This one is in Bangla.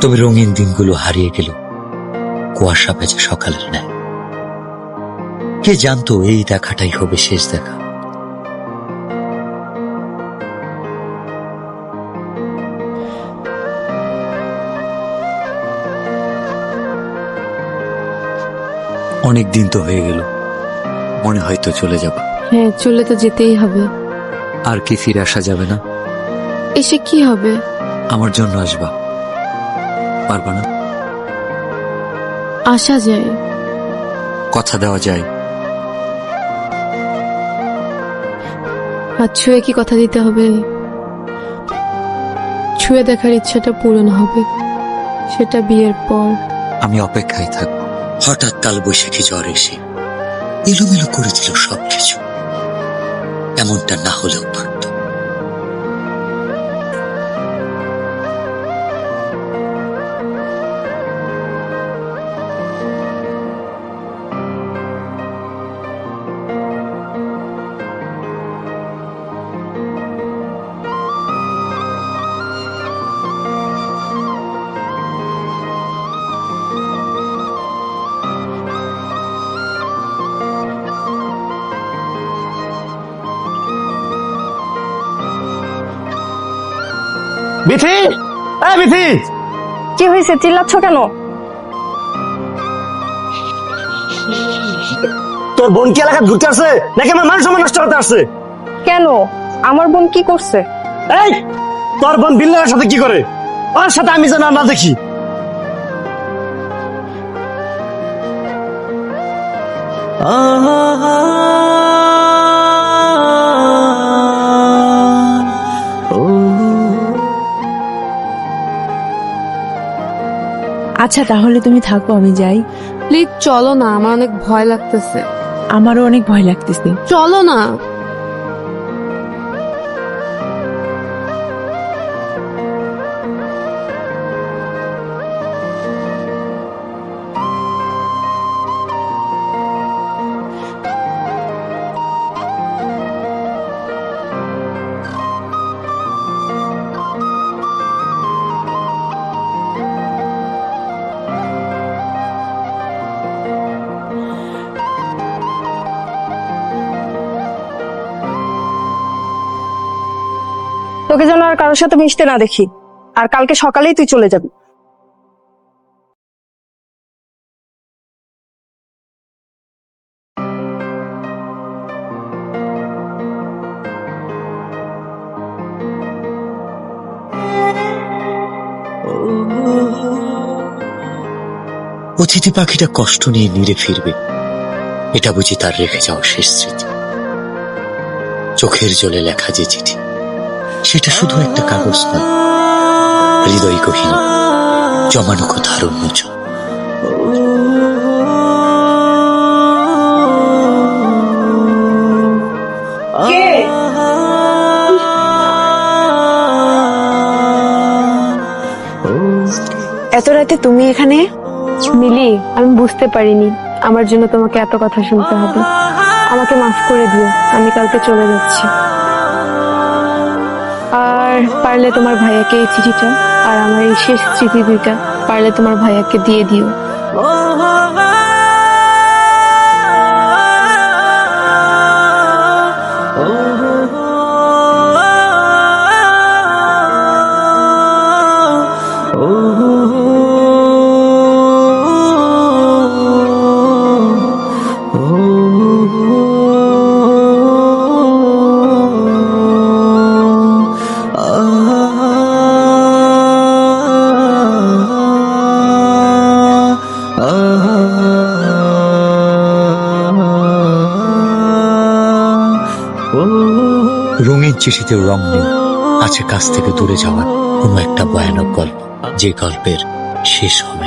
তবে রঙিন দিনগুলো হারিয়ে গেল কুয়াশা ভেজা সকালের ন্যায়। কে জানতো এই দেখাটাই হবে শেষ দেখা। অনেক দিন তো হয়ে গেল, মনে হয়তো চলে যাব। হ্যাঁ, চলে তো যেতেই হবে। আর কি ফিরে আসা যাবে না? এসে কি হবে? আমার জন্য আসবা, পারবা না? আসা যায়, কথা দেওয়া যায়। আর ছুঁয়ে কি কথা দিতে হবে? ছুঁয়ে দেখার ইচ্ছাটা পূরণ হবে, সেটা বিয়ের পর। আমি অপেক্ষায় থাকবো। হঠাৎ কাল বৈশাখী ঝড় এসে এলোমেলো করে দিল সবকিছু। এমনটা না হলেও পারত। বিথি, বিথি, কি হয়েছে? চিল্লাচ্ছ কেন? তোর বোন কি এলাকা ঘুরতে আসছে নাকি আমার মান সম্মান নষ্ট করতে আসছে? কেন? আমার বোন কি করছে? এই, তোর বোন বিল্লার সাথে কি করে? ওর সাথে আমি যেন না দেখি। আচ্ছা তাহলে তুমি থাকো, আমি যাই। প্লিজ চলো না, আমার অনেক ভয় লাগতেছে। আমারও অনেক ভয় লাগতেছে। চলো না। তোকে যেন আর কারোর সাথে মিশতে না দেখি, আর কালকে সকালেই তুই চলে যাবি। অতিথি পাখিটা কষ্ট নিয়ে নিরে ফিরবে, এটা বুঝি তার রেখে যাওয়া শেষ স্মৃতি। চোখের জলে লেখা যে চিঠি, সেটা শুধু একটা কাগজ নয়, হৃদয় গহীন জমানো কথার উন্মোচন। এত রাতে তুমি এখানে? মিলি, আমি বুঝতে পারিনি আমার জন্য তোমাকে এত কথা শুনতে হবে। আমাকে মাফ করে দিও, আমি কালকে চলে যাচ্ছি। আর পারলে তোমার ভাইয়াকে এই চিঠিটা আর আমার এই শেষ স্মৃতি দুইটা পারলে তোমার ভাইয়াকে দিয়ে দিও। রঙিন চিঠিতেও রং নেই, আছে কাছ থেকে দূরে যাওয়ার কোনো একটা ভয়ানক গল্প, যে গল্পের শেষ হবে